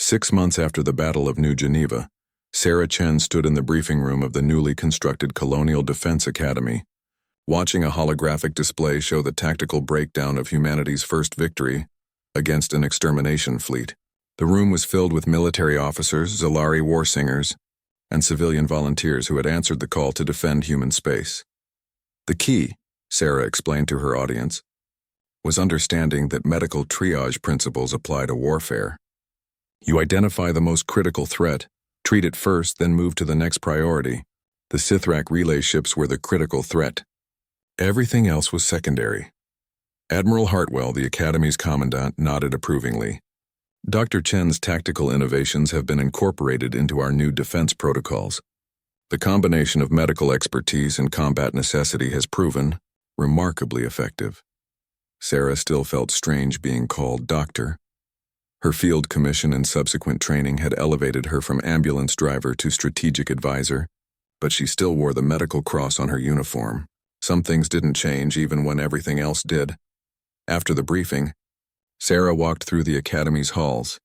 6 months after the Battle of New Geneva, Sarah Chen stood in the briefing room of the newly constructed Colonial Defense Academy, watching a holographic display show the tactical breakdown of humanity's first victory against an extermination fleet. The room was filled with military officers, Zalari war singers, and civilian volunteers who had answered the call to defend human space. The key, Sarah explained to her audience, was understanding that medical triage principles apply to warfare. You identify the most critical threat, treat it first, then move to the next priority. The Sithrak relay ships were the critical threat. Everything else was secondary. Admiral Hartwell, the Academy's commandant, nodded approvingly. Dr. Chen's tactical innovations have been incorporated into our new defense protocols. The combination of medical expertise and combat necessity has proven remarkably effective. Sarah still felt strange being called doctor. Her field commission and subsequent training had elevated her from ambulance driver to strategic advisor, but she still wore the medical cross on her uniform. Some things didn't change even when everything else did. After the briefing, Sarah walked through the Academy's halls,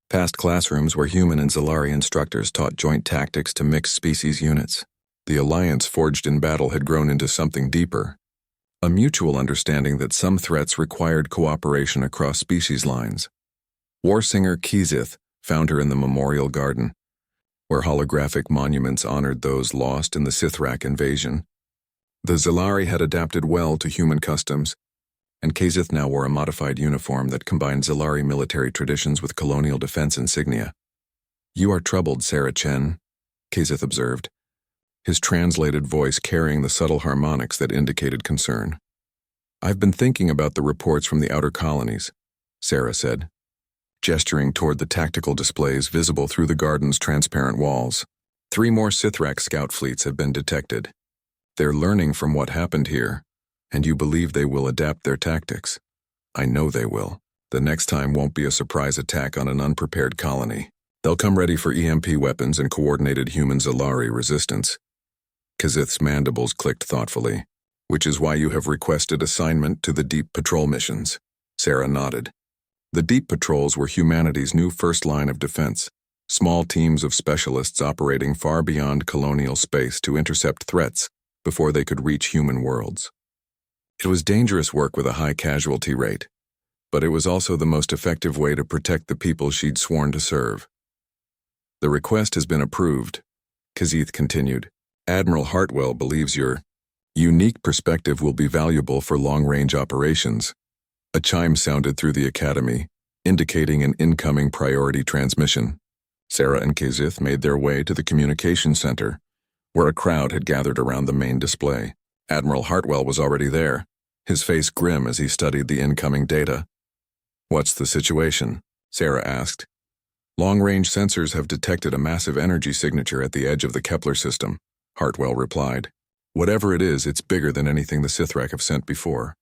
past classrooms where human and Zalari instructors taught joint tactics to mixed species units. The alliance forged in battle had grown into something deeper, a mutual understanding that some threats required cooperation across species lines. War singer Kizith found her in the Memorial Garden, where holographic monuments honored those lost in the Sithrak invasion. The Zalari had adapted well to human customs, and Kizith now wore a modified uniform that combined Zalari military traditions with colonial defense insignia. "You are troubled, Sarah Chen," Kizith observed, his translated voice carrying the subtle harmonics that indicated concern. "I've been thinking about the reports from the outer colonies," Sarah said, gesturing toward the tactical displays visible through the garden's transparent walls. 3 more Sithrak scout fleets have been detected. They're learning from what happened here, and you believe they will adapt their tactics. I know they will. The next time won't be a surprise attack on an unprepared colony. They'll come ready for EMP weapons and coordinated human Zalari resistance. Kizith's mandibles clicked thoughtfully. "Which is why you have requested assignment to the Deep Patrol missions." Sarah nodded. The Deep Patrols were humanity's new first line of defense, small teams of specialists operating far beyond colonial space to intercept threats before they could reach human worlds. It was dangerous work with a high casualty rate, but it was also the most effective way to protect the people she'd sworn to serve. "The request has been approved," Kizith continued. "Admiral Hartwell believes your unique perspective will be valuable for long-range operations." A chime sounded through the Academy, indicating an incoming priority transmission. Sarah and Kizith made their way to the communication center, where a crowd had gathered around the main display. Admiral Hartwell was already there, his face grim as he studied the incoming data. "What's the situation?" Sarah asked. "Long-range sensors have detected a massive energy signature at the edge of the Kepler system," Hartwell replied. "Whatever it is, it's bigger than anything the Sithrak have sent before."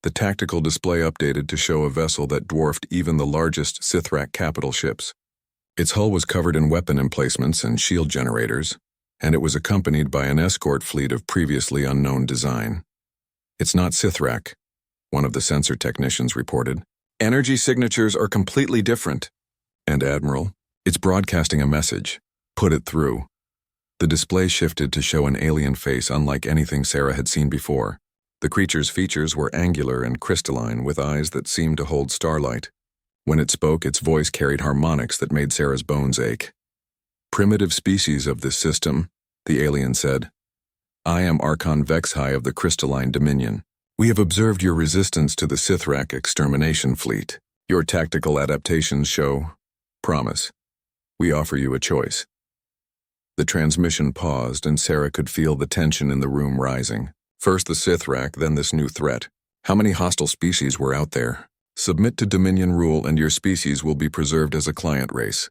The tactical display updated to show a vessel that dwarfed even the largest Sithrak capital ships. Its hull was covered in weapon emplacements and shield generators, and it was accompanied by an escort fleet of previously unknown design. "It's not Sithrak," one of the sensor technicians reported. "Energy signatures are completely different." "And Admiral, it's broadcasting a message. Put it through." The display shifted to show an alien face unlike anything Sarah had seen before. The creature's features were angular and crystalline, with eyes that seemed to hold starlight. When it spoke, its voice carried harmonics that made Sarah's bones ache. "Primitive species of this system," the alien said. "I am Archon Vexhai of the Crystalline Dominion. We have observed your resistance to the Sithrak extermination fleet. Your tactical adaptations show promise. We offer you a choice." The transmission paused, and Sarah could feel the tension in the room rising. First the Sithrak, then this new threat. How many hostile species were out there? "Submit to Dominion rule and your species will be preserved as a client race.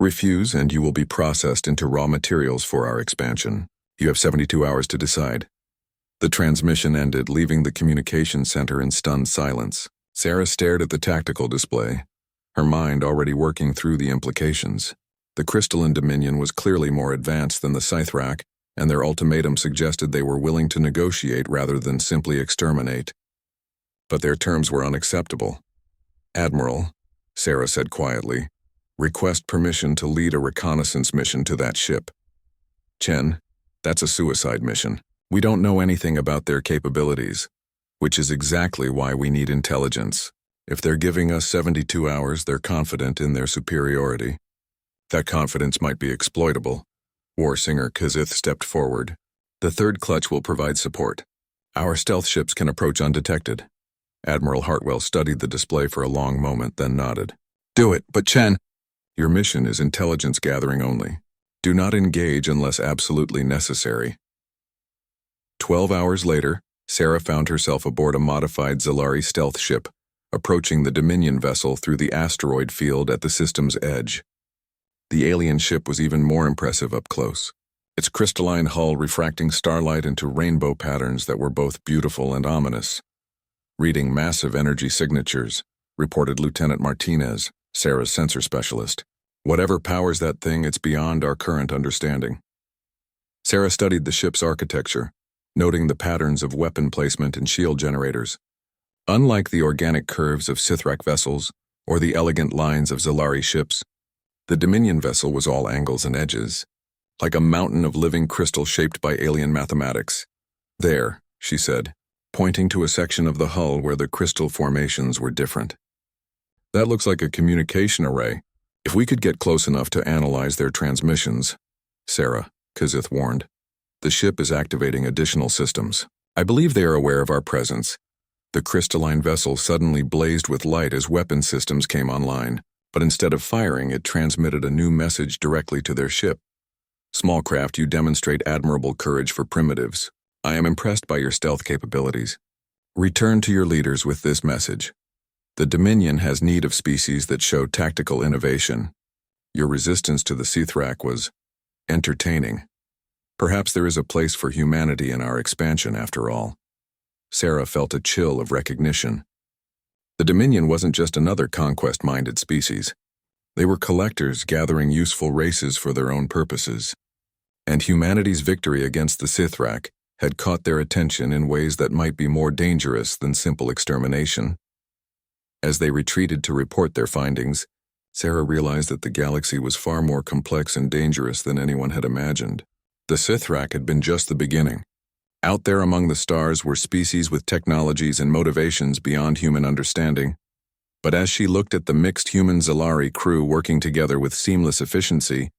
Refuse and you will be processed into raw materials for our expansion. You have 72 hours to decide." The transmission ended, leaving the communication center in stunned silence. Sarah stared at the tactical display, her mind already working through the implications. The Crystalline Dominion was clearly more advanced than the Sithrak, and their ultimatum suggested they were willing to negotiate rather than simply exterminate. But their terms were unacceptable. "Admiral," Sarah said quietly, Request permission to lead a reconnaissance mission to that ship. Chen, that's a suicide mission. We don't know anything about their capabilities, which is exactly why we need intelligence. If they're giving us 72 hours, they're confident in their superiority. That confidence might be exploitable. War Singer Kizith stepped forward. The third clutch will provide support. Our stealth ships can approach undetected. Admiral Hartwell studied the display for a long moment, then nodded. Do it, but Chen. Your mission is intelligence gathering only. Do not engage unless absolutely necessary. 12 hours later, Sarah found herself aboard a modified Zalari stealth ship, approaching the Dominion vessel through the asteroid field at the system's edge. The alien ship was even more impressive up close, its crystalline hull refracting starlight into rainbow patterns that were both beautiful and ominous. Reading massive energy signatures, reported Lieutenant Martinez, Sarah's sensor specialist. Whatever powers that thing, it's beyond our current understanding. Sarah studied the ship's architecture, noting the patterns of weapon placement and shield generators. Unlike the organic curves of Sithrak vessels or the elegant lines of Zalari ships, the Dominion vessel was all angles and edges, like a mountain of living crystal shaped by alien mathematics. There, she said, pointing to a section of the hull where the crystal formations were different. That looks like a communication array. If we could get close enough to analyze their transmissions, Sarah, Kizith warned. The ship is activating additional systems. I believe they are aware of our presence. The crystalline vessel suddenly blazed with light as weapon systems came online, but instead of firing, it transmitted a new message directly to their ship. Small craft, you demonstrate admirable courage for primitives. I am impressed by your stealth capabilities. Return to your leaders with this message. The Dominion has need of species that show tactical innovation. Your resistance to the Sithrak was entertaining. Perhaps there is a place for humanity in our expansion after all. Sarah felt a chill of recognition. The Dominion wasn't just another conquest-minded species. They were collectors gathering useful races for their own purposes. And humanity's victory against the Sithrak had caught their attention in ways that might be more dangerous than simple extermination. As they retreated to report their findings, Sarah realized that the galaxy was far more complex and dangerous than anyone had imagined. The Sithrak had been just the beginning. Out there among the stars were species with technologies and motivations beyond human understanding. But as she looked at the mixed human-Zalari crew working together with seamless efficiency,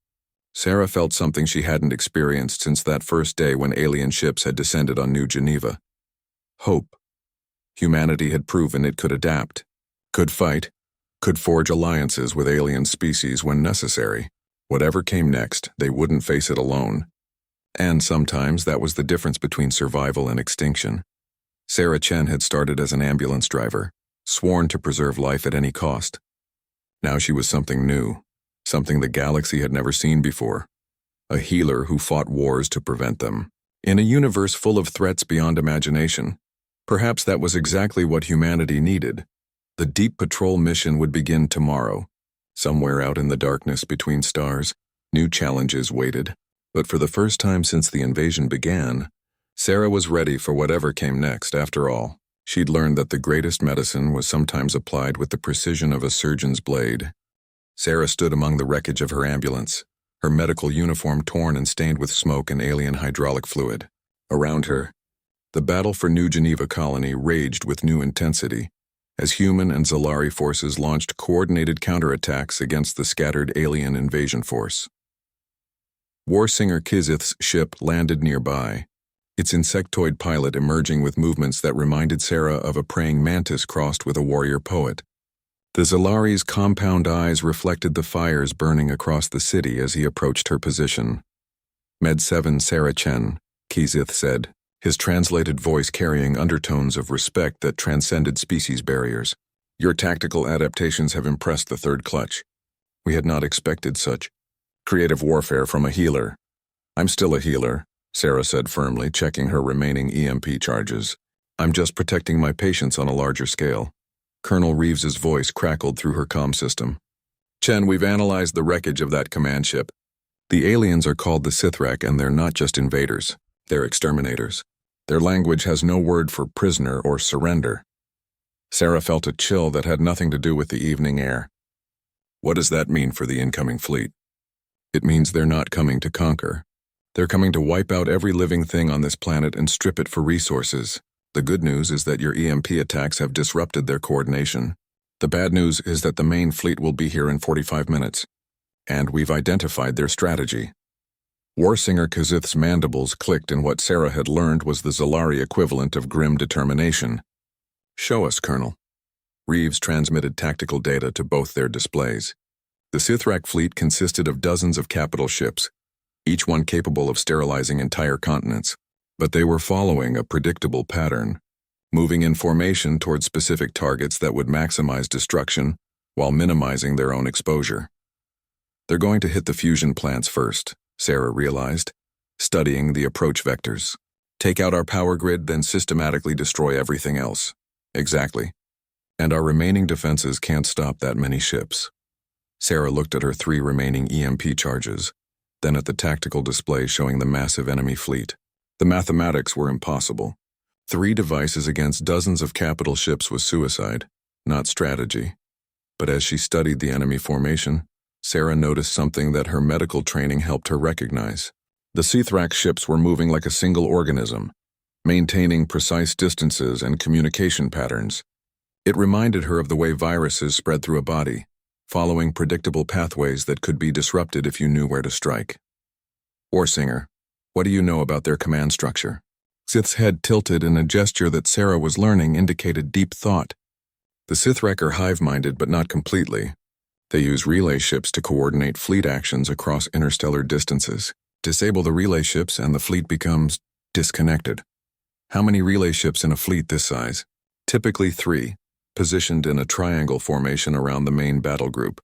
Sarah felt something she hadn't experienced since that first day when alien ships had descended on New Geneva. Hope. Humanity had proven it could adapt, could fight, could forge alliances with alien species when necessary. Whatever came next, they wouldn't face it alone. And sometimes that was the difference between survival and extinction. Sarah Chen had started as an ambulance driver, sworn to preserve life at any cost. Now she was something new, something the galaxy had never seen before. A healer who fought wars to prevent them. In a universe full of threats beyond imagination, perhaps that was exactly what humanity needed. The Deep Patrol mission would begin tomorrow. Somewhere out in the darkness between stars, new challenges waited. But for the first time since the invasion began, Sarah was ready for whatever came next. After all, she'd learned that the greatest medicine was sometimes applied with the precision of a surgeon's blade. Sarah stood among the wreckage of her ambulance, her medical uniform torn and stained with smoke and alien hydraulic fluid. Around her, the battle for New Geneva colony raged with new intensity, as human and Zalari forces launched coordinated counterattacks against the scattered alien invasion force. War Singer Kizith's ship landed nearby, its insectoid pilot emerging with movements that reminded Sarah of a praying mantis crossed with a warrior poet. The Zalari's compound eyes reflected the fires burning across the city as he approached her position. Med 7 Sarah Chen, Kizith said, his translated voice carrying undertones of respect that transcended species barriers. Your tactical adaptations have impressed the third clutch. We had not expected such creative warfare from a healer. I'm still a healer, Sarah said firmly, checking her remaining EMP charges. I'm just protecting my patients on a larger scale. Colonel Reeves's voice crackled through her comm system. Chen, we've analyzed the wreckage of that command ship. The aliens are called the Sithrak, and they're not just invaders. They're exterminators. Their language has no word for prisoner or surrender. Sarah felt a chill that had nothing to do with the evening air. What does that mean for the incoming fleet? It means they're not coming to conquer. They're coming to wipe out every living thing on this planet and strip it for resources. The good news is that your EMP attacks have disrupted their coordination. The bad news is that the main fleet will be here in 45 minutes. And we've identified their strategy. Warsinger Kazith's mandibles clicked, and what Sarah had learned was the Zalari equivalent of grim determination. Show us, Colonel. Reeves transmitted tactical data to both their displays. The Sithrak fleet consisted of dozens of capital ships, each one capable of sterilizing entire continents. But they were following a predictable pattern, moving in formation toward specific targets that would maximize destruction while minimizing their own exposure. They're going to hit the fusion plants first, Sarah realized, studying the approach vectors. Take out our power grid, then systematically destroy everything else. Exactly. And our remaining defenses can't stop that many ships. Sarah looked at her 3 remaining EMP charges, then at the tactical display showing the massive enemy fleet. The mathematics were impossible. 3 devices against dozens of capital ships was suicide, not strategy. But as she studied the enemy formation, Sarah noticed something that her medical training helped her recognize. The Sithrak ships were moving like a single organism, maintaining precise distances and communication patterns. It reminded her of the way viruses spread through a body, following predictable pathways that could be disrupted if you knew where to strike. Warsinger, what do you know about their command structure? Sith's head tilted in a gesture that Sarah was learning indicated deep thought. The Sithrak are hive-minded, but not completely. They use relay ships to coordinate fleet actions across interstellar distances. Disable the relay ships and the fleet becomes disconnected. How many relay ships in a fleet this size? Typically 3, positioned in a triangle formation around the main battle group.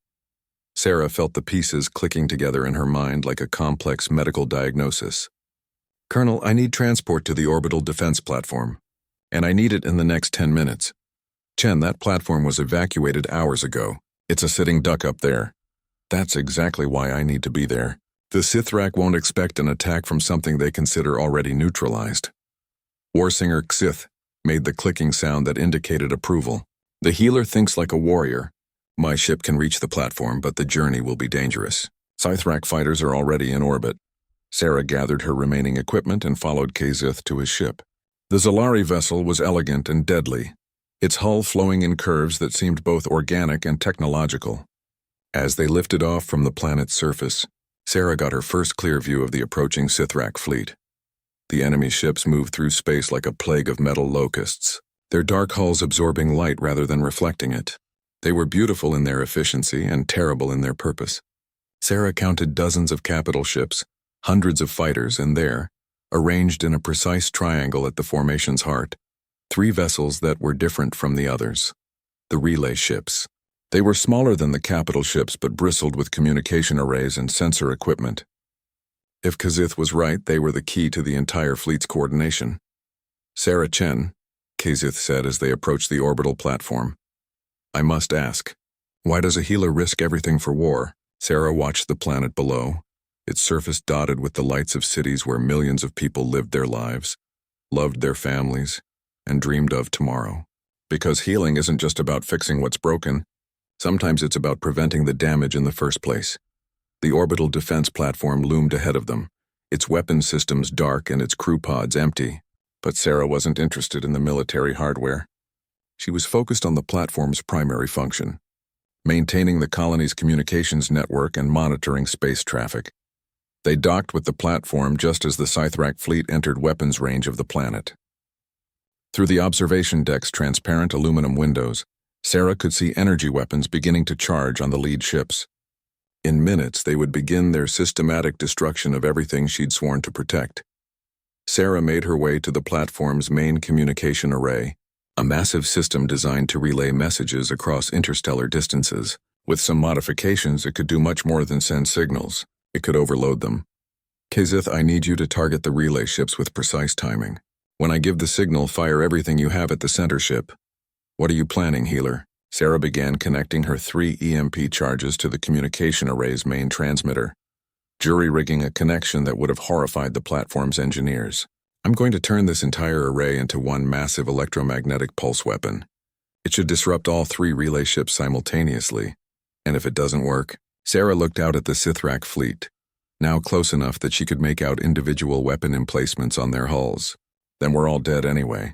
Sarah felt the pieces clicking together in her mind like a complex medical diagnosis. Colonel, I need transport to the orbital defense platform, and I need it in the next 10 minutes. Chen, that platform was evacuated hours ago. It's a sitting duck up there. That's exactly why I need to be there. The Sithrak won't expect an attack from something they consider already neutralized. Warsinger Xith made the clicking sound that indicated approval. The healer thinks like a warrior. My ship can reach the platform, but the journey will be dangerous. Sithrak fighters are already in orbit. Sarah gathered her remaining equipment and followed Kazith to his ship. The Zalari vessel was elegant and deadly, its hull flowing in curves that seemed both organic and technological. As they lifted off from the planet's surface, Sarah got her first clear view of the approaching Sithrak fleet. The enemy ships moved through space like a plague of metal locusts, their dark hulls absorbing light rather than reflecting it. They were beautiful in their efficiency and terrible in their purpose. Sarah counted dozens of capital ships, hundreds of fighters, and there, arranged in a precise triangle at the formation's heart, 3 vessels that were different from the others. The relay ships. They were smaller than the capital ships but bristled with communication arrays and sensor equipment. If Kazith was right, they were the key to the entire fleet's coordination. Sarah Chen, Kazith said as they approached the orbital platform. I must ask, why does a healer risk everything for war? Sarah watched the planet below, its surface dotted with the lights of cities where millions of people lived their lives, loved their families, and dreamed of tomorrow. Because healing isn't just about fixing what's broken. Sometimes it's about preventing the damage in the first place. The orbital defense platform loomed ahead of them, its weapon systems dark and its crew pods empty. But Sarah wasn't interested in the military hardware. She was focused on the platform's primary function, maintaining the colony's communications network and monitoring space traffic. They docked with the platform just as the Sithrak fleet entered weapons range of the planet. Through the observation deck's transparent aluminum windows, Sarah could see energy weapons beginning to charge on the lead ships. In minutes, they would begin their systematic destruction of everything she'd sworn to protect. Sarah made her way to the platform's main communication array, a massive system designed to relay messages across interstellar distances. With some modifications, it could do much more than send signals. It could overload them. Kazith, I need you to target the relay ships with precise timing. When I give the signal, fire everything you have at the center ship. What are you planning, healer? Sarah began connecting her 3 EMP charges to the communication array's main transmitter, jury-rigging a connection that would have horrified the platform's engineers. I'm going to turn this entire array into one massive electromagnetic pulse weapon. It should disrupt all 3 relay ships simultaneously, And if it doesn't work? Sarah looked out at the Sithrak fleet, now close enough that she could make out individual weapon emplacements on their hulls. Then we're all dead anyway.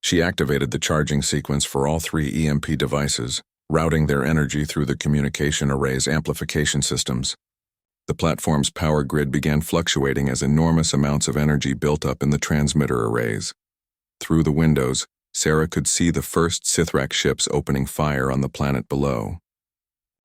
She activated the charging sequence for all 3 EMP devices, routing their energy through the communication array's amplification systems. The platform's power grid began fluctuating as enormous amounts of energy built up in the transmitter arrays. Through the windows, Sarah could see the first Sithrak ships opening fire on the planet below.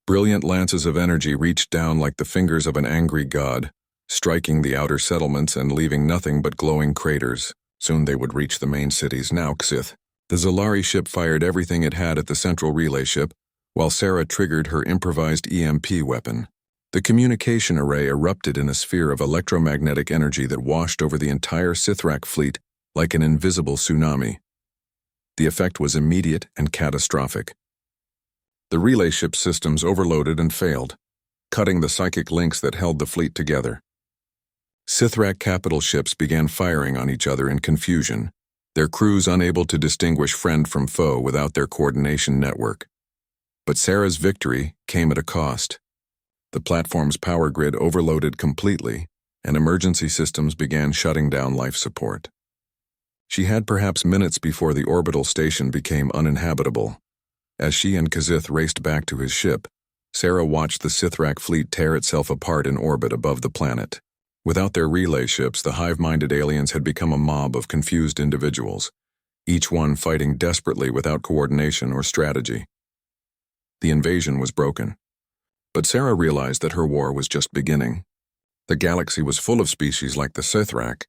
Brilliant lances of energy reached down like the fingers of an angry god, striking the outer settlements and leaving nothing but glowing craters. Soon they would reach the main cities, now Xith. The Zalari ship fired everything it had at the central relay ship, while Sarah triggered her improvised EMP weapon. The communication array erupted in a sphere of electromagnetic energy that washed over the entire Sithrak fleet like an invisible tsunami. The effect was immediate and catastrophic. The relay ship systems overloaded and failed, cutting the psychic links that held the fleet together. Sithrak capital ships began firing on each other in confusion, their crews unable to distinguish friend from foe without their coordination network. But Sarah's victory came at a cost. The platform's power grid overloaded completely, and emergency systems began shutting down life support. She had perhaps minutes before the orbital station became uninhabitable. As she and Kazith raced back to his ship, Sarah watched the Sithrak fleet tear itself apart in orbit above the planet. Without their relay ships, the hive-minded aliens had become a mob of confused individuals, each one fighting desperately without coordination or strategy. The invasion was broken. But Sarah realized that her war was just beginning. The galaxy was full of species like the Sithrak,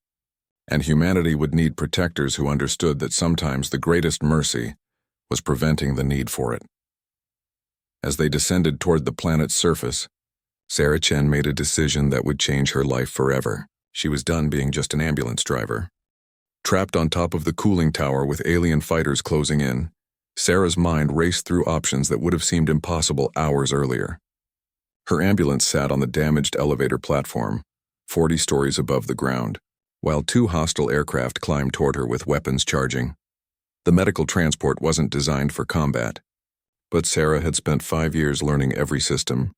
and humanity would need protectors who understood that sometimes the greatest mercy was preventing the need for it. As they descended toward the planet's surface, Sarah Chen made a decision that would change her life forever. She was done being just an ambulance driver. Trapped on top of the cooling tower with alien fighters closing in, Sarah's mind raced through options that would have seemed impossible hours earlier. Her ambulance sat on the damaged elevator platform, 40 stories above the ground, while 2 hostile aircraft climbed toward her with weapons charging. The medical transport wasn't designed for combat, but Sarah had spent 5 years learning every system,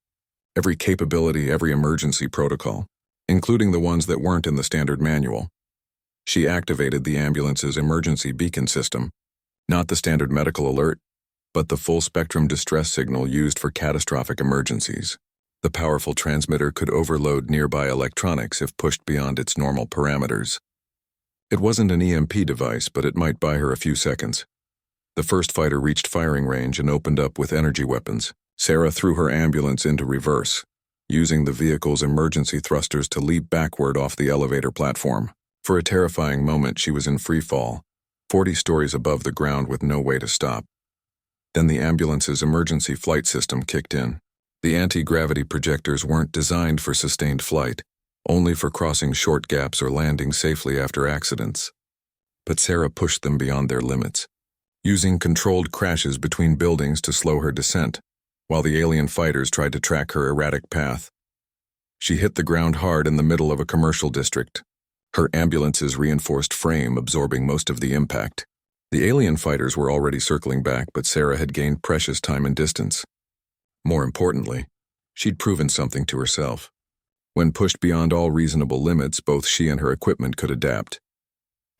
every capability, every emergency protocol, including the ones that weren't in the standard manual. She activated the ambulance's emergency beacon system, not the standard medical alert, but the full-spectrum distress signal used for catastrophic emergencies. The powerful transmitter could overload nearby electronics if pushed beyond its normal parameters. It wasn't an EMP device, but it might buy her a few seconds. The first fighter reached firing range and opened up with energy weapons. Sarah threw her ambulance into reverse, using the vehicle's emergency thrusters to leap backward off the elevator platform. For a terrifying moment, she was in free fall, 40 stories above the ground with no way to stop. Then the ambulance's emergency flight system kicked in. The anti-gravity projectors weren't designed for sustained flight, only for crossing short gaps or landing safely after accidents. But Sarah pushed them beyond their limits, using controlled crashes between buildings to slow her descent, while the alien fighters tried to track her erratic path. She hit the ground hard in the middle of a commercial district, her ambulance's reinforced frame absorbing most of the impact. The alien fighters were already circling back, but Sarah had gained precious time and distance. More importantly, she'd proven something to herself. When pushed beyond all reasonable limits, both she and her equipment could adapt.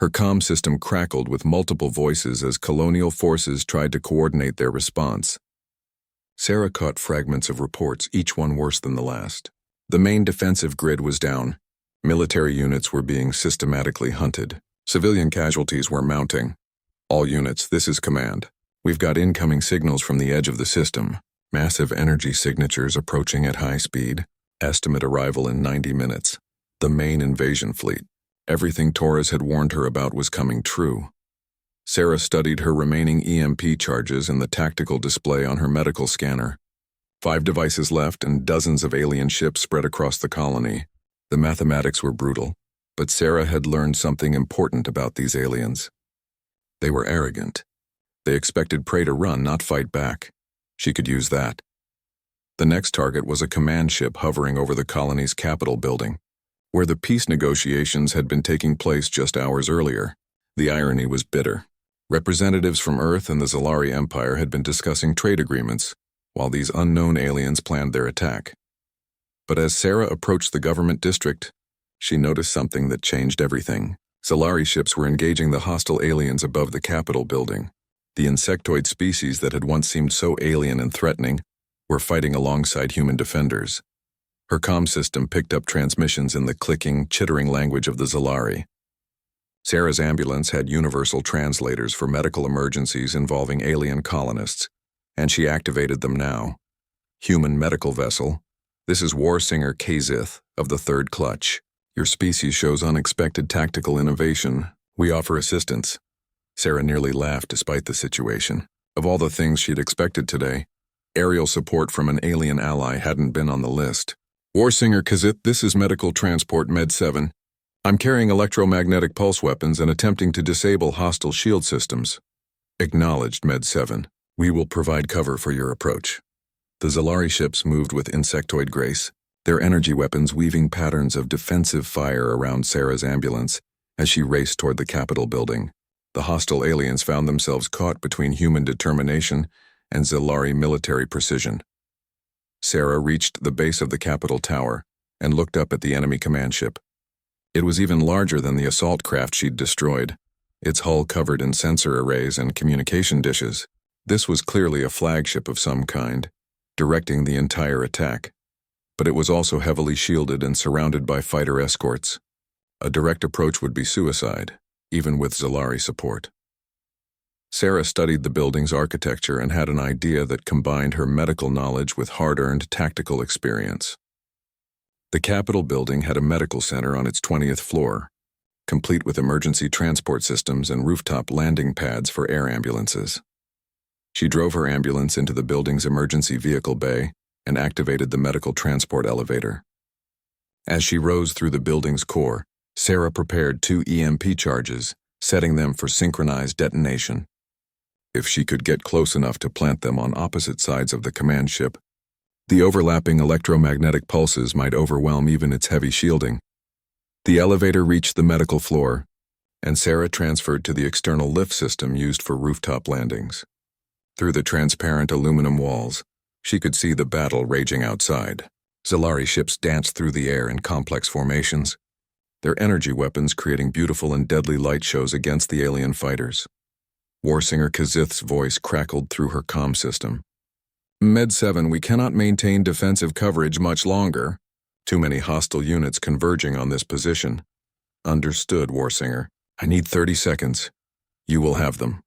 Her comm system crackled with multiple voices as colonial forces tried to coordinate their response. Sarah caught fragments of reports, each one worse than the last. The main defensive grid was down. Military units were being systematically hunted. Civilian casualties were mounting. All units, this is command. We've got incoming signals from the edge of the system. Massive energy signatures approaching at high speed. Estimate arrival in 90 minutes. The main invasion fleet. Everything Torres had warned her about was coming true. Sarah studied her remaining EMP charges and the tactical display on her medical scanner. 5 devices left and dozens of alien ships spread across the colony. The mathematics were brutal, but Sarah had learned something important about these aliens. They were arrogant. They expected prey to run, not fight back. She could use that. The next target was a command ship hovering over the colony's capital building, where the peace negotiations had been taking place just hours earlier. The irony was bitter. Representatives from Earth and the Zalari Empire had been discussing trade agreements, while these unknown aliens planned their attack. But as Sarah approached the government district, she noticed something that changed everything. Zalari ships were engaging the hostile aliens above the Capitol building. The insectoid species that had once seemed so alien and threatening were fighting alongside human defenders. Her comm system picked up transmissions in the clicking, chittering language of the Zalari. Sarah's ambulance had universal translators for medical emergencies involving alien colonists, and she activated them now. Human medical vessel. This is Warsinger Kazith of the Third Clutch. Your species shows unexpected tactical innovation. We offer assistance. Sarah nearly laughed despite the situation. Of all the things she'd expected today, aerial support from an alien ally hadn't been on the list. Warsinger Kazith, this is Medical Transport Med 7. I'm carrying electromagnetic pulse weapons and attempting to disable hostile shield systems. Acknowledged, Med 7. We will provide cover for your approach. The Zalari ships moved with insectoid grace, their energy weapons weaving patterns of defensive fire around Sarah's ambulance as she raced toward the Capitol building. The hostile aliens found themselves caught between human determination and Zalari military precision. Sarah reached the base of the Capitol tower and looked up at the enemy command ship. It was even larger than the assault craft she'd destroyed, its hull covered in sensor arrays and communication dishes. This was clearly a flagship of some kind, directing the entire attack. But it was also heavily shielded and surrounded by fighter escorts. A direct approach would be suicide, even with Zalari support. Sarah studied the building's architecture and had an idea that combined her medical knowledge with hard-earned tactical experience. The Capitol building had a medical center on its 20th floor, complete with emergency transport systems and rooftop landing pads for air ambulances. She drove her ambulance into the building's emergency vehicle bay and activated the medical transport elevator. As she rose through the building's core, Sarah prepared 2 EMP charges, setting them for synchronized detonation. If she could get close enough to plant them on opposite sides of the command ship, the overlapping electromagnetic pulses might overwhelm even its heavy shielding. The elevator reached the medical floor, and Sarah transferred to the external lift system used for rooftop landings. Through the transparent aluminum walls, she could see the battle raging outside. Zalari ships danced through the air in complex formations, their energy weapons creating beautiful and deadly light shows against the alien fighters. Warsinger Kazith's voice crackled through her comm system. Med 7, we cannot maintain defensive coverage much longer. Too many hostile units converging on this position. Understood, Warsinger. I need 30 seconds. You will have them.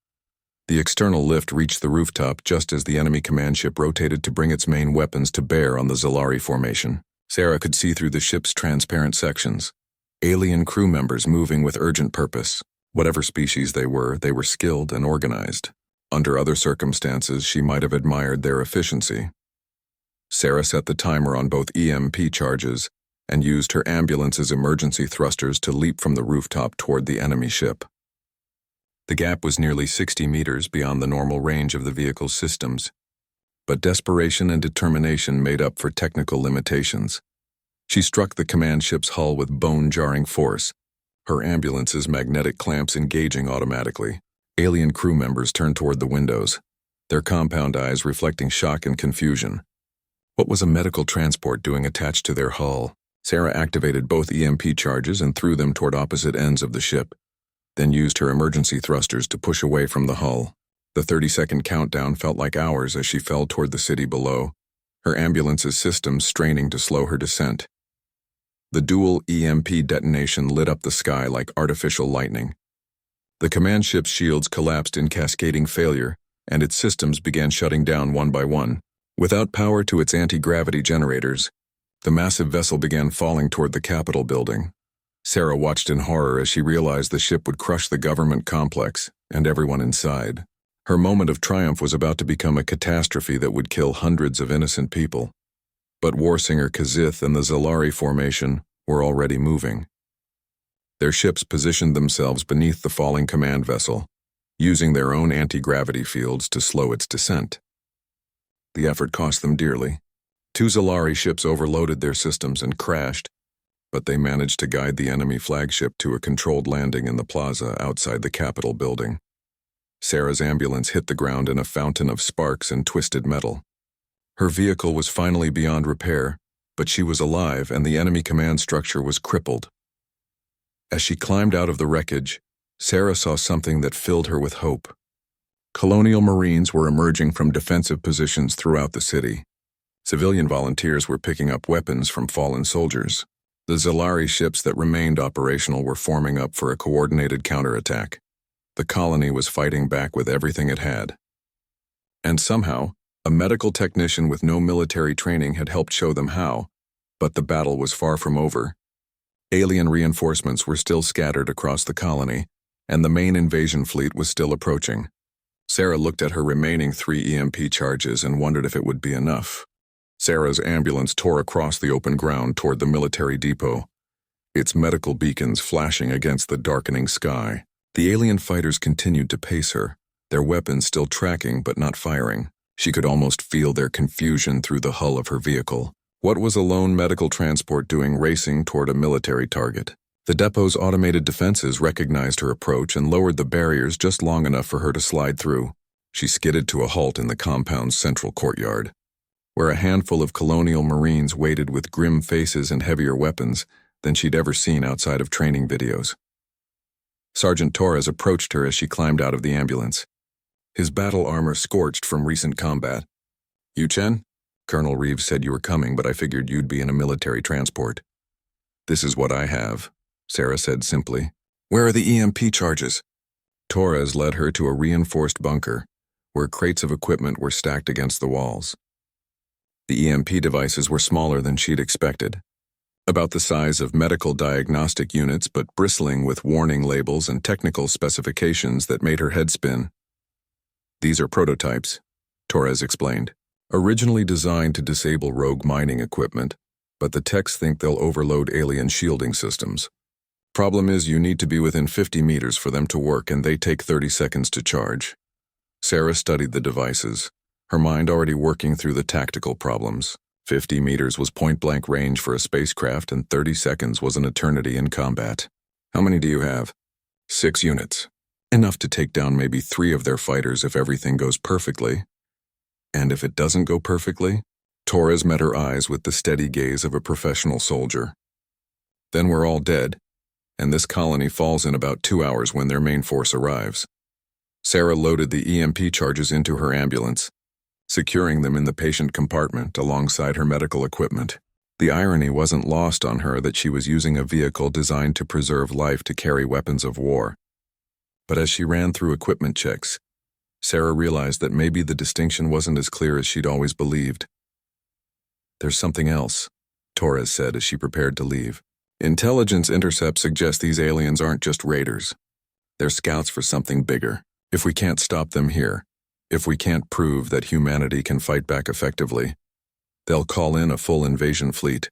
The external lift reached the rooftop just as the enemy command ship rotated to bring its main weapons to bear on the Zalari formation. Sarah could see through the ship's transparent sections. Alien crew members moving with urgent purpose. Whatever species they were skilled and organized. Under other circumstances, she might have admired their efficiency. Sarah set the timer on both EMP charges and used her ambulance's emergency thrusters to leap from the rooftop toward the enemy ship. The gap was nearly 60 meters beyond the normal range of the vehicle's systems, but desperation and determination made up for technical limitations. She struck the command ship's hull with bone-jarring force, her ambulance's magnetic clamps engaging automatically. Alien crew members turned toward the windows, their compound eyes reflecting shock and confusion. What was a medical transport doing attached to their hull? Sarah activated both EMP charges and threw them toward opposite ends of the ship, then used her emergency thrusters to push away from the hull. The 30-second countdown felt like hours as she fell toward the city below, her ambulance's systems straining to slow her descent. The dual EMP detonation lit up the sky like artificial lightning. The command ship's shields collapsed in cascading failure, and its systems began shutting down one by one. Without power to its anti-gravity generators, the massive vessel began falling toward the Capitol building. Sarah watched in horror as she realized the ship would crush the government complex and everyone inside. Her moment of triumph was about to become a catastrophe that would kill hundreds of innocent people. But Warsinger Kazith and the Zalari formation were already moving. Their ships positioned themselves beneath the falling command vessel, using their own anti-gravity fields to slow its descent. The effort cost them dearly. 2 Zalari ships overloaded their systems and crashed, but they managed to guide the enemy flagship to a controlled landing in the plaza outside the Capitol building. Sarah's ambulance hit the ground in a fountain of sparks and twisted metal. Her vehicle was finally beyond repair, but she was alive and the enemy command structure was crippled. As she climbed out of the wreckage, Sarah saw something that filled her with hope. Colonial Marines were emerging from defensive positions throughout the city. Civilian volunteers were picking up weapons from fallen soldiers. The Zalari ships that remained operational were forming up for a coordinated counterattack. The colony was fighting back with everything it had. And somehow, a medical technician with no military training had helped show them how, but the battle was far from over. Alien reinforcements were still scattered across the colony, and the main invasion fleet was still approaching. Sarah looked at her remaining 3 EMP charges and wondered if it would be enough. Sarah's ambulance tore across the open ground toward the military depot, its medical beacons flashing against the darkening sky. The alien fighters continued to pace her, their weapons still tracking but not firing. She could almost feel their confusion through the hull of her vehicle. What was a lone medical transport doing racing toward a military target? The depot's automated defenses recognized her approach and lowered the barriers just long enough for her to slide through. She skidded to a halt in the compound's central courtyard, where a handful of colonial Marines waited with grim faces and heavier weapons than she'd ever seen outside of training videos. Sergeant Torres approached her as she climbed out of the ambulance, his battle armor scorched from recent combat. "You, Chen? Colonel Reeves said you were coming, but I figured you'd be in a military transport." "This is what I have," Sarah said simply. "Where are the EMP charges?" Torres led her to a reinforced bunker, where crates of equipment were stacked against the walls. The EMP devices were smaller than she'd expected, about the size of medical diagnostic units but bristling with warning labels and technical specifications that made her head spin. "These are prototypes," Torres explained, "originally designed to disable rogue mining equipment, but the techs think they'll overload alien shielding systems. Problem is you need to be within 50 meters for them to work and they take 30 seconds to charge." Sarah studied the devices, her mind already working through the tactical problems. 50 meters was point-blank range for a spacecraft and 30 seconds was an eternity in combat. "How many do you have?" 6 units. Enough to take down maybe 3 of their fighters if everything goes perfectly. And if it doesn't go perfectly? Torres met her eyes with the steady gaze of a professional soldier. "Then we're all dead, and this colony falls in about 2 hours when their main force arrives." Sarah loaded the EMP charges into her ambulance, securing them in the patient compartment alongside her medical equipment. The irony wasn't lost on her that she was using a vehicle designed to preserve life to carry weapons of war. But as she ran through equipment checks, Sarah realized that maybe the distinction wasn't as clear as she'd always believed. "There's something else," Torres said as she prepared to leave. "Intelligence intercepts suggest these aliens aren't just raiders. They're scouts for something bigger. If we can't stop them here, if we can't prove that humanity can fight back effectively, they'll call in a full invasion fleet."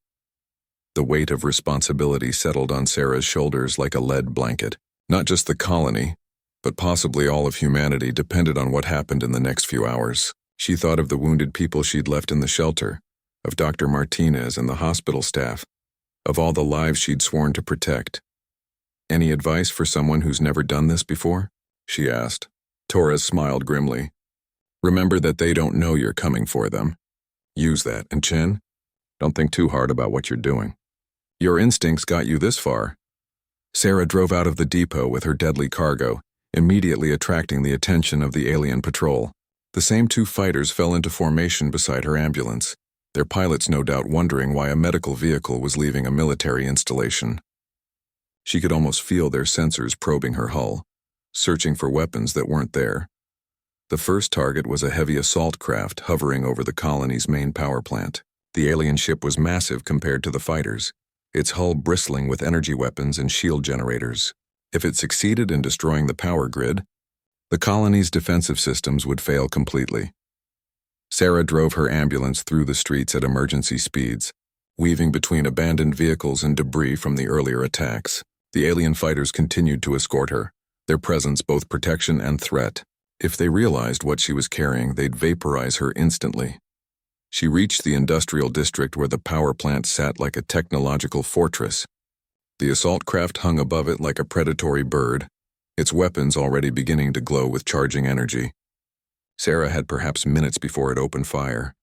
The weight of responsibility settled on Sarah's shoulders like a lead blanket. Not just the colony, but possibly all of humanity depended on what happened in the next few hours. She thought of the wounded people she'd left in the shelter, of Dr. Martinez and the hospital staff, of all the lives she'd sworn to protect. "Any advice for someone who's never done this before?" she asked. Torres smiled grimly. "Remember that they don't know you're coming for them. Use that, and Chen, don't think too hard about what you're doing. Your instincts got you this far." Sarah drove out of the depot with her deadly cargo, immediately attracting the attention of the alien patrol. The same 2 fighters fell into formation beside her ambulance, their pilots no doubt wondering why a medical vehicle was leaving a military installation. She could almost feel their sensors probing her hull, searching for weapons that weren't there. The first target was a heavy assault craft hovering over the colony's main power plant. The alien ship was massive compared to the fighters, its hull bristling with energy weapons and shield generators. If it succeeded in destroying the power grid, the colony's defensive systems would fail completely. Sarah drove her ambulance through the streets at emergency speeds, weaving between abandoned vehicles and debris from the earlier attacks. The alien fighters continued to escort her, their presence both protection and threat. If they realized what she was carrying, they'd vaporize her instantly. She reached the industrial district where the power plant sat like a technological fortress. The assault craft hung above it like a predatory bird, its weapons already beginning to glow with charging energy. Sarah had perhaps minutes before it opened fire,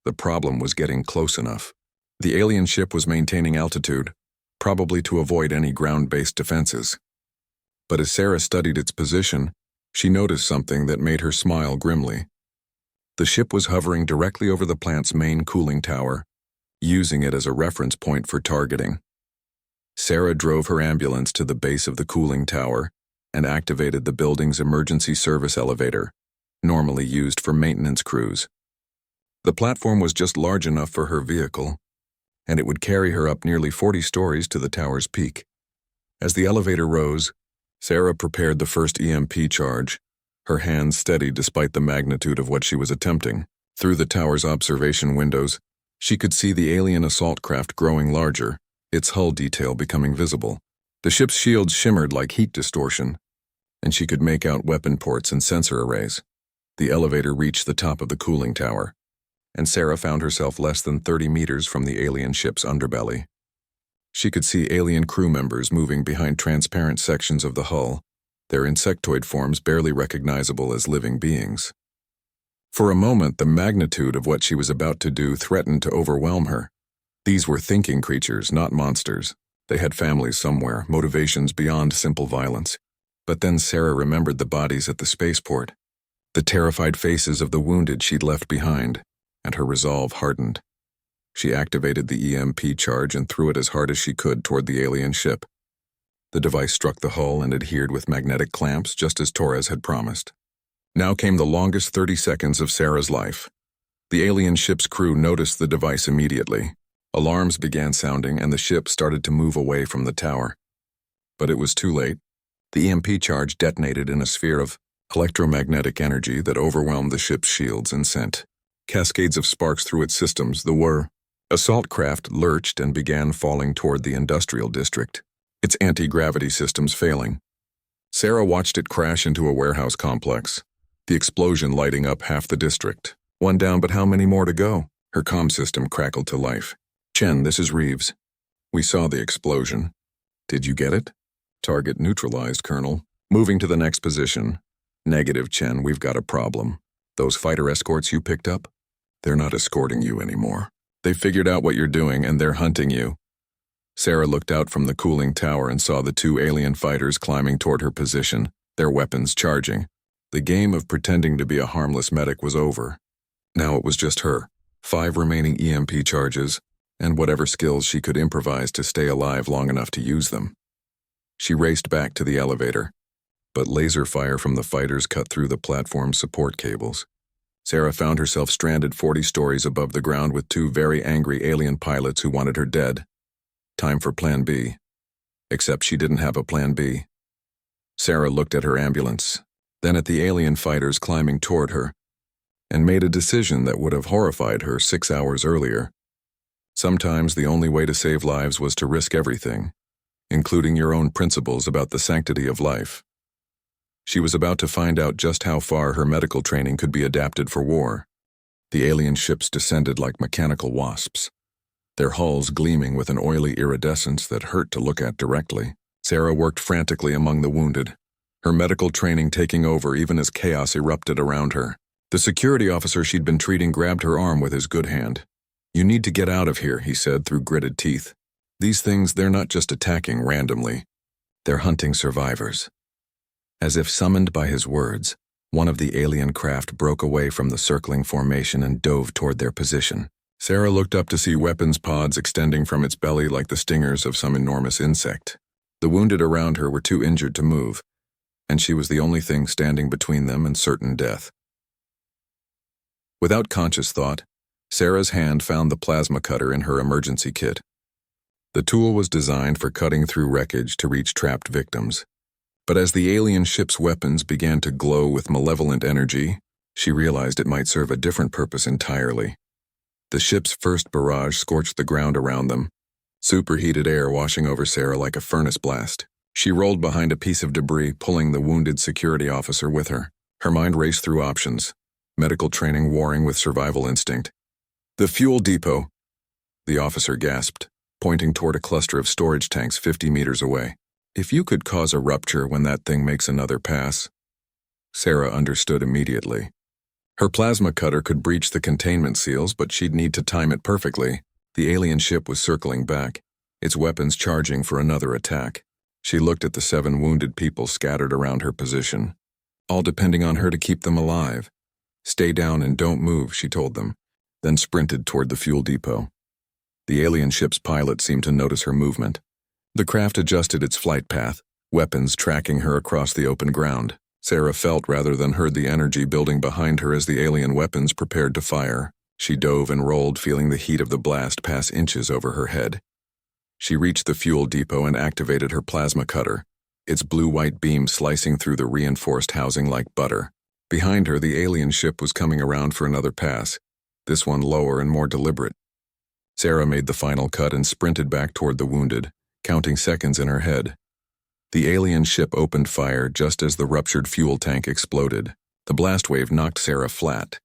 The problem was getting close enough. The alien ship was maintaining altitude, probably to avoid any ground-based defenses. But as Sarah studied its position, she noticed something that made her smile grimly. The ship was hovering directly over the plant's main cooling tower, using it as a reference point for targeting. Sarah drove her ambulance to the base of the cooling tower and activated the building's emergency service elevator, normally used for maintenance crews. The platform was just large enough for her vehicle, and it would carry her up nearly 40 stories to the tower's peak. As the elevator rose, Sarah prepared the first EMP charge, her hands steady despite the magnitude of what she was attempting. Through the tower's observation windows, she could see the alien assault craft growing larger, its hull detail becoming visible. The ship's shields shimmered like heat distortion, and she could make out weapon ports and sensor arrays. The elevator reached the top of the cooling tower, and Sarah found herself less than 30 meters from the alien ship's underbelly. She could see alien crew members moving behind transparent sections of the hull, their insectoid forms barely recognizable as living beings. For a moment, the magnitude of what she was about to do threatened to overwhelm her. These were thinking creatures, not monsters. They had families somewhere, motivations beyond simple violence. But then Sarah remembered the bodies at the spaceport, the terrified faces of the wounded she'd left behind, and her resolve hardened. She activated the EMP charge and threw it as hard as she could toward the alien ship. The device struck the hull and adhered with magnetic clamps, just as Torres had promised. Now came the longest 30 seconds of Sarah's life. The alien ship's crew noticed the device immediately. Alarms began sounding and the ship started to move away from the tower. But it was too late. The EMP charge detonated in a sphere of electromagnetic energy that overwhelmed the ship's shields and sent cascades of sparks through its systems. The assault craft lurched and began falling toward the industrial district, its anti-gravity systems failing. Sarah watched it crash into a warehouse complex, the explosion lighting up half the district. One down, but how many more to go? Her comm system crackled to life. Chen, this is Reeves. We saw the explosion. Did you get it? Target neutralized, Colonel. Moving to the next position. Negative, Chen, we've got a problem. Those fighter escorts you picked up? They're not escorting you anymore. They figured out what you're doing and they're hunting you. Sarah looked out from the cooling tower and saw the two alien fighters climbing toward her position, their weapons charging. The game of pretending to be a harmless medic was over. Now it was just her, 5 remaining EMP charges, and whatever skills she could improvise to stay alive long enough to use them. She raced back to the elevator, but laser fire from the fighters cut through the platform's support cables. Sarah found herself stranded 40 stories above the ground with 2 very angry alien pilots who wanted her dead. Time for Plan B. Except she didn't have a Plan B. Sarah looked at her ambulance, then at the alien fighters climbing toward her, and made a decision that would have horrified her 6 hours earlier. Sometimes the only way to save lives was to risk everything, including your own principles about the sanctity of life. She was about to find out just how far her medical training could be adapted for war. The alien ships descended like mechanical wasps, their hulls gleaming with an oily iridescence that hurt to look at directly. Sarah worked frantically among the wounded, her medical training taking over even as chaos erupted around her. The security officer she'd been treating grabbed her arm with his good hand. "You need to get out of here," he said through gritted teeth. "These things, they're not just attacking randomly. They're hunting survivors." As if summoned by his words, one of the alien craft broke away from the circling formation and dove toward their position. Sarah looked up to see weapons pods extending from its belly like the stingers of some enormous insect. The wounded around her were too injured to move, and she was the only thing standing between them and certain death. Without conscious thought, Sarah's hand found the plasma cutter in her emergency kit. The tool was designed for cutting through wreckage to reach trapped victims. But as the alien ship's weapons began to glow with malevolent energy, she realized it might serve a different purpose entirely. The ship's first barrage scorched the ground around them, superheated air washing over Sarah like a furnace blast. She rolled behind a piece of debris, pulling the wounded security officer with her. Her mind raced through options, medical training warring with survival instinct. "The fuel depot," the officer gasped, pointing toward a cluster of storage tanks 50 meters away. "If you could cause a rupture when that thing makes another pass." Sarah understood immediately. Her plasma cutter could breach the containment seals, but she'd need to time it perfectly. The alien ship was circling back, its weapons charging for another attack. She looked at the 7 wounded people scattered around her position, all depending on her to keep them alive. "Stay down and don't move," she told them, then sprinted toward the fuel depot. The alien ship's pilot seemed to notice her movement. The craft adjusted its flight path, weapons tracking her across the open ground. Sarah felt rather than heard the energy building behind her as the alien weapons prepared to fire. She dove and rolled, feeling the heat of the blast pass inches over her head. She reached the fuel depot and activated her plasma cutter, its blue-white beam slicing through the reinforced housing like butter. Behind her, the alien ship was coming around for another pass, this one lower and more deliberate. Sarah made the final cut and sprinted back toward the wounded, counting seconds in her head. The alien ship opened fire just as the ruptured fuel tank exploded. The blast wave knocked Sarah flat,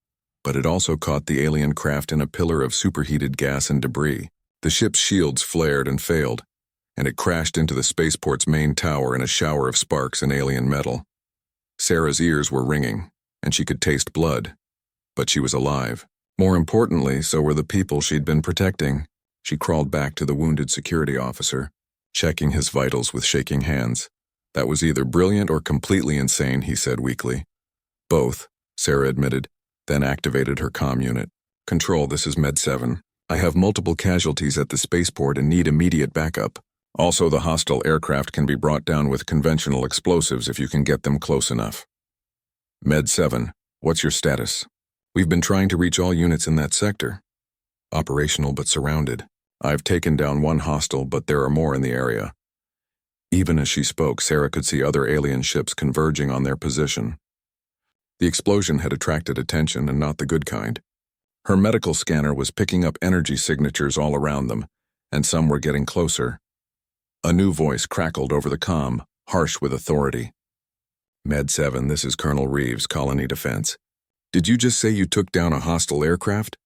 but it also caught the alien craft in a pillar of superheated gas and debris. The ship's shields flared and failed, and it crashed into the spaceport's main tower in a shower of sparks and alien metal. Sarah's ears were ringing, and she could taste blood, but she was alive. More importantly, so were the people she'd been protecting. She crawled back to the wounded security officer, checking his vitals with shaking hands. "That was either brilliant or completely insane," he said weakly. "Both," Sarah admitted, then activated her comm unit. "Control, this is Med 7. I have multiple casualties at the spaceport and need immediate backup. Also, the hostile aircraft can be brought down with conventional explosives if you can get them close enough." "Med 7, what's your status?" "We've been trying to reach all units in that sector. Operational but surrounded. I've taken down one hostile, but there are more in the area." Even as she spoke, Sarah could see other alien ships converging on their position. The explosion had attracted attention, and not the good kind. Her medical scanner was picking up energy signatures all around them, and some were getting closer. A new voice crackled over the comm, harsh with authority. "Med 7, this is Colonel Reeves, Colony Defense. Did you just say you took down a hostile aircraft?"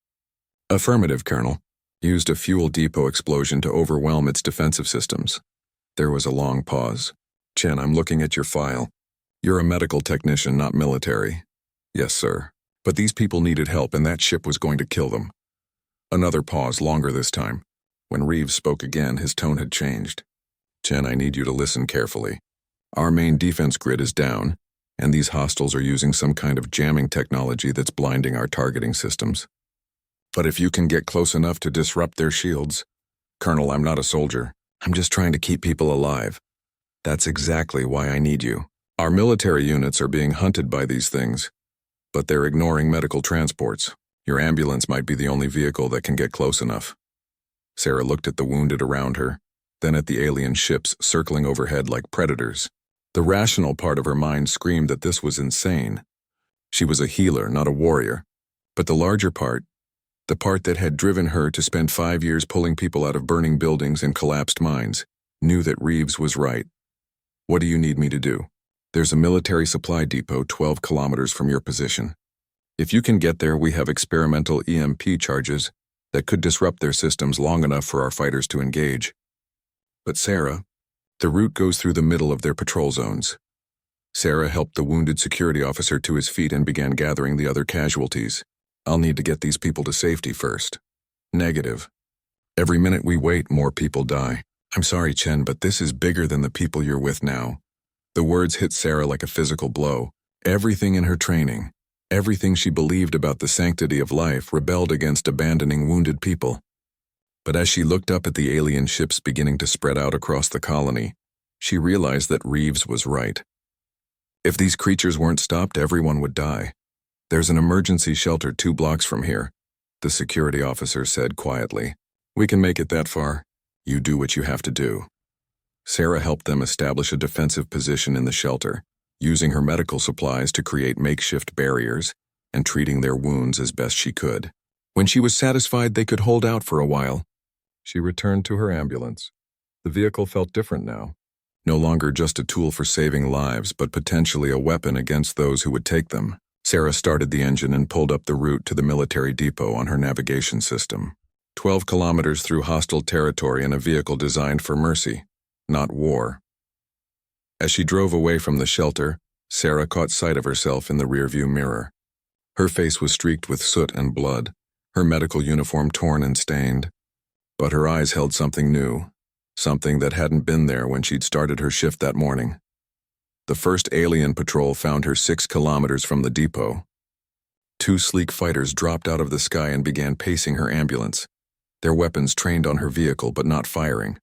"Affirmative, Colonel. Used a fuel depot explosion to overwhelm its defensive systems." There was a long pause. "Chen, I'm looking at your file. You're a medical technician, not military." "Yes, sir. But these people needed help, and that ship was going to kill them." Another pause, longer this time. When Reeves spoke again, his tone had changed. "Chen, I need you to listen carefully. Our main defense grid is down, and these hostiles are using some kind of jamming technology that's blinding our targeting systems. But if you can get close enough to disrupt their shields..." "Colonel, I'm not a soldier. I'm just trying to keep people alive." "That's exactly why I need you. Our military units are being hunted by these things, but they're ignoring medical transports. Your ambulance might be the only vehicle that can get close enough." Sarah looked at the wounded around her, then at the alien ships circling overhead like predators. The rational part of her mind screamed that this was insane. She was a healer, not a warrior. But the larger part, the part that had driven her to spend 5 years pulling people out of burning buildings and collapsed mines, knew that Reeves was right. "What do you need me to do?" "There's a military supply depot 12 kilometers from your position. If you can get there, we have experimental EMP charges that could disrupt their systems long enough for our fighters to engage." "But Sarah, the route goes through the middle of their patrol zones." Sarah helped the wounded security officer to his feet and began gathering the other casualties. "I'll need to get these people to safety first." "Negative. Every minute we wait, more people die." "I'm sorry, Chen, but this is bigger than the people you're with now." The words hit Sarah like a physical blow. Everything in her training, everything she believed about the sanctity of life, rebelled against abandoning wounded people. But as she looked up at the alien ships beginning to spread out across the colony, she realized that Reeves was right. If these creatures weren't stopped, everyone would die. "There's an emergency shelter 2 blocks from here," the security officer said quietly. "We can make it that far. You do what you have to do." Sarah helped them establish a defensive position in the shelter, using her medical supplies to create makeshift barriers and treating their wounds as best she could. When she was satisfied they could hold out for a while, she returned to her ambulance. The vehicle felt different now. No longer just a tool for saving lives, but potentially a weapon against those who would take them. Sarah started the engine and pulled up the route to the military depot on her navigation system. 12 kilometers through hostile territory in a vehicle designed for mercy, not war. As she drove away from the shelter, Sarah caught sight of herself in the rearview mirror. Her face was streaked with soot and blood, her medical uniform torn and stained. But her eyes held something new, something that hadn't been there when she'd started her shift that morning. The first alien patrol found her 6 kilometers from the depot. 2 sleek fighters dropped out of the sky and began pacing her ambulance, their weapons trained on her vehicle but not firing.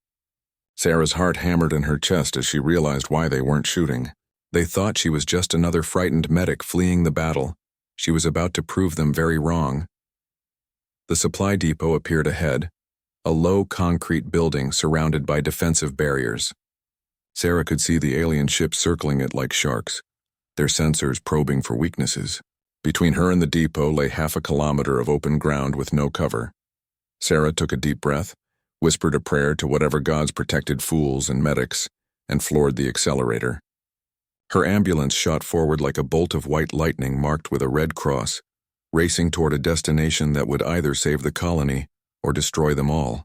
Sarah's heart hammered in her chest as she realized why they weren't shooting. They thought she was just another frightened medic fleeing the battle. She was about to prove them very wrong. The supply depot appeared ahead, a low concrete building surrounded by defensive barriers. Sarah could see the alien ships circling it like sharks, their sensors probing for weaknesses. Between her and the depot lay half a kilometer of open ground with no cover. Sarah took a deep breath, whispered a prayer to whatever gods protected fools and medics, and floored the accelerator. Her ambulance shot forward like a bolt of white lightning marked with a red cross, racing toward a destination that would either save the colony or destroy them all.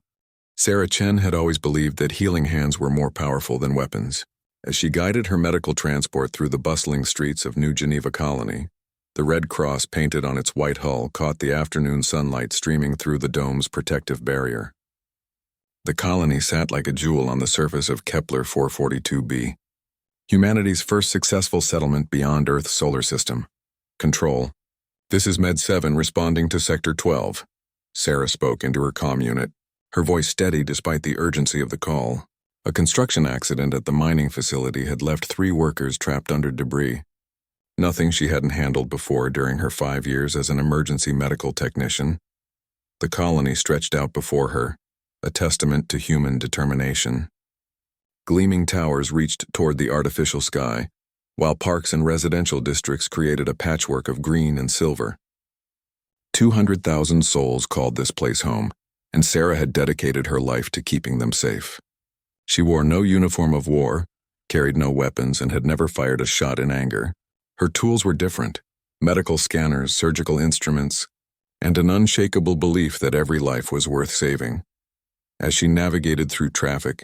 Sarah Chen had always believed that healing hands were more powerful than weapons. As she guided her medical transport through the bustling streets of New Geneva Colony, the red cross painted on its white hull caught the afternoon sunlight streaming through the dome's protective barrier. The colony sat like a jewel on the surface of Kepler 442b, humanity's first successful settlement beyond Earth's solar system. Control. This is Med 7 responding to Sector 12. Sarah spoke into her comm unit, her voice steady despite the urgency of the call. A construction accident at the mining facility had left 3 workers trapped under debris. Nothing she hadn't handled before during her 5 years as an emergency medical technician. The colony stretched out before her, a testament to human determination. Gleaming towers reached toward the artificial sky, while parks and residential districts created a patchwork of green and silver. 200,000 souls called this place home, and Sarah had dedicated her life to keeping them safe. She wore no uniform of war, carried no weapons, and had never fired a shot in anger. Her tools were different: medical scanners, surgical instruments, and an unshakable belief that every life was worth saving. As she navigated through traffic,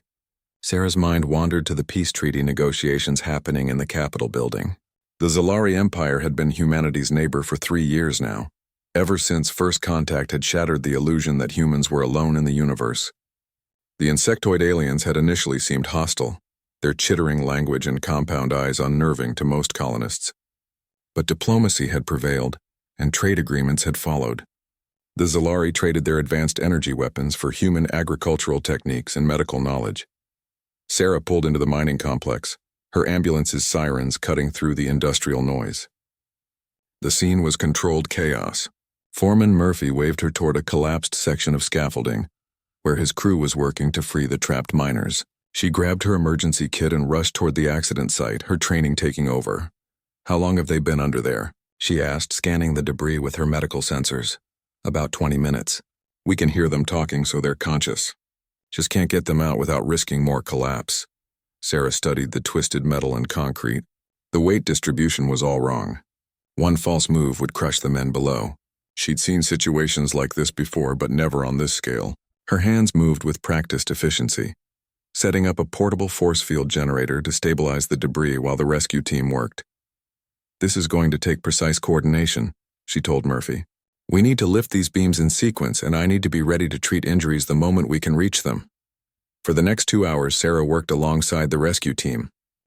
Sarah's mind wandered to the peace treaty negotiations happening in the Capitol building. The Zalari Empire had been humanity's neighbor for 3 years now, ever since first contact had shattered the illusion that humans were alone in the universe. The insectoid aliens had initially seemed hostile, their chittering language and compound eyes unnerving to most colonists. But diplomacy had prevailed, and trade agreements had followed. The Zalari traded their advanced energy weapons for human agricultural techniques and medical knowledge. Sarah pulled into the mining complex, her ambulance's sirens cutting through the industrial noise. The scene was controlled chaos. Foreman Murphy waved her toward a collapsed section of scaffolding, where his crew was working to free the trapped miners. She grabbed her emergency kit and rushed toward the accident site, her training taking over. "How long have they been under there?" she asked, scanning the debris with her medical sensors. "About 20 minutes. We can hear them talking, so they're conscious. Just can't get them out without risking more collapse." Sarah studied the twisted metal and concrete. The weight distribution was all wrong. One false move would crush the men below. She'd seen situations like this before, but never on this scale. Her hands moved with practiced efficiency, setting up a portable force field generator to stabilize the debris while the rescue team worked. "This is going to take precise coordination," she told Murphy. "We need to lift these beams in sequence, and I need to be ready to treat injuries the moment we can reach them." For the next 2 hours, Sarah worked alongside the rescue team.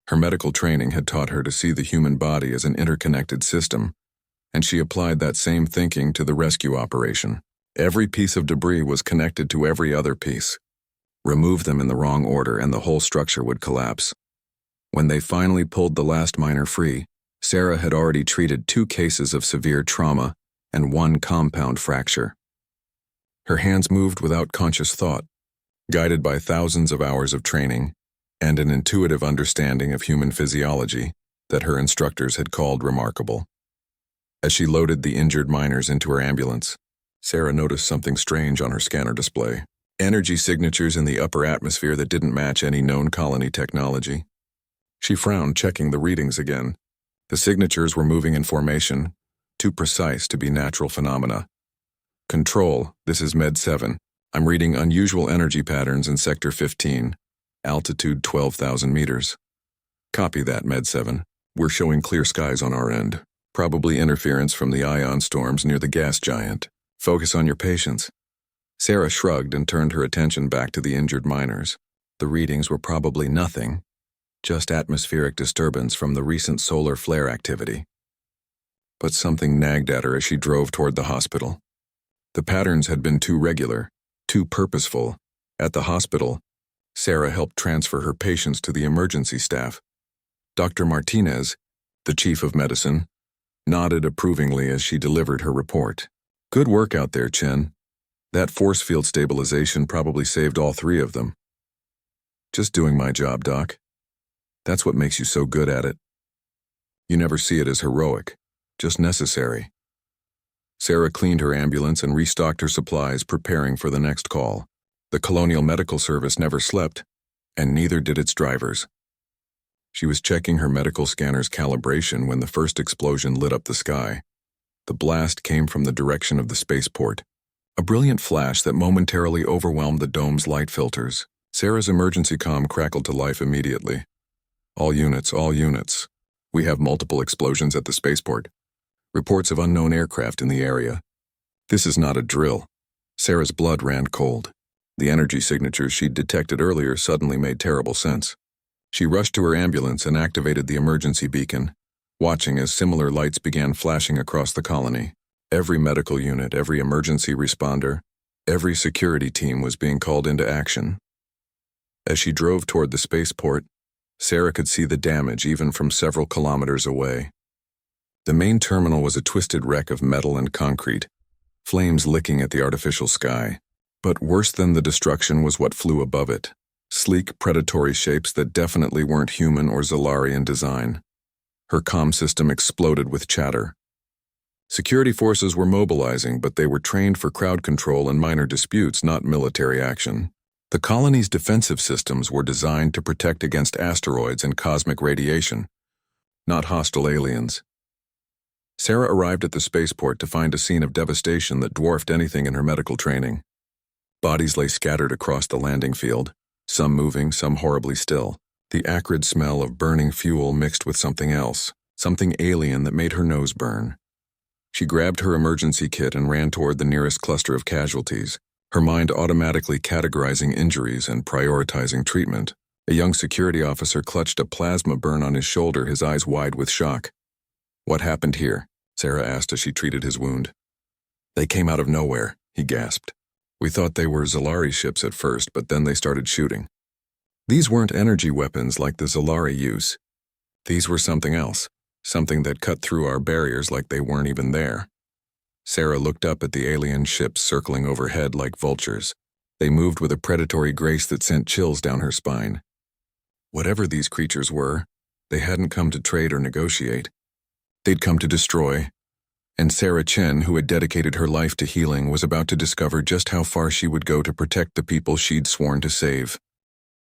Her medical training had taught her to see the human body as an interconnected system, and she applied that same thinking to the rescue operation. Every piece of debris was connected to every other piece. Remove them in the wrong order and the whole structure would collapse. When they finally pulled the last miner free, Sarah had already treated 2 cases of severe trauma and 1 compound fracture. Her hands moved without conscious thought, guided by thousands of hours of training and an intuitive understanding of human physiology that her instructors had called remarkable. As she loaded the injured miners into her ambulance, Sarah noticed something strange on her scanner display. Energy signatures in the upper atmosphere that didn't match any known colony technology. She frowned, checking the readings again. The signatures were moving in formation, too precise to be natural phenomena. "Control, this is Med 7. I'm reading unusual energy patterns in Sector 15, altitude 12,000 meters. Copy that, Med 7. We're showing clear skies on our end." Probably interference from the ion storms near the gas giant. Focus on your patients. Sarah shrugged and turned her attention back to the injured miners. The readings were probably nothing, just atmospheric disturbance from the recent solar flare activity. But something nagged at her as she drove toward the hospital. The patterns had been too regular, too purposeful. At the hospital, Sarah helped transfer her patients to the emergency staff. Dr. Martinez, the chief of medicine, nodded approvingly as she delivered her report. Good work out there, Chen. That force field stabilization probably saved all three of them. Just doing my job, Doc. That's what makes you so good at it. You never see it as heroic, just necessary. Sarah cleaned her ambulance and restocked her supplies, preparing for the next call. The Colonial Medical Service never slept, and neither did its drivers. She was checking her medical scanner's calibration when the first explosion lit up the sky. The blast came from the direction of the spaceport, a brilliant flash that momentarily overwhelmed the dome's light filters. Sarah's emergency comm crackled to life immediately. All units. We have multiple explosions at the spaceport. Reports of unknown aircraft in the area. This is not a drill. Sarah's blood ran cold. The energy signatures she'd detected earlier suddenly made terrible sense. She rushed to her ambulance and activated the emergency beacon, watching as similar lights began flashing across the colony. Every medical unit, every emergency responder, every security team was being called into action. As she drove toward the spaceport, Sarah could see the damage even from several kilometers away. The main terminal was a twisted wreck of metal and concrete, flames licking at the artificial sky. But worse than the destruction was what flew above it. Sleek, predatory shapes that definitely weren't human or Zolari in design. Her comm system exploded with chatter. Security forces were mobilizing, but they were trained for crowd control and minor disputes, not military action. The colony's defensive systems were designed to protect against asteroids and cosmic radiation, not hostile aliens. Sarah arrived at the spaceport to find a scene of devastation that dwarfed anything in her medical training. Bodies lay scattered across the landing field, some moving, some horribly still. The acrid smell of burning fuel mixed with something else, something alien that made her nose burn. She grabbed her emergency kit and ran toward the nearest cluster of casualties, her mind automatically categorizing injuries and prioritizing treatment. A young security officer clutched a plasma burn on his shoulder, his eyes wide with shock. "What happened here?" Sarah asked as she treated his wound. "They came out of nowhere," he gasped. "We thought they were Zolari ships at first, but then they started shooting. These weren't energy weapons like the Zolari use. These were something else, something that cut through our barriers like they weren't even there." Sarah looked up at the alien ships circling overhead like vultures. They moved with a predatory grace that sent chills down her spine. Whatever these creatures were, they hadn't come to trade or negotiate. They'd come to destroy. And Sarah Chen, who had dedicated her life to healing, was about to discover just how far she would go to protect the people she'd sworn to save.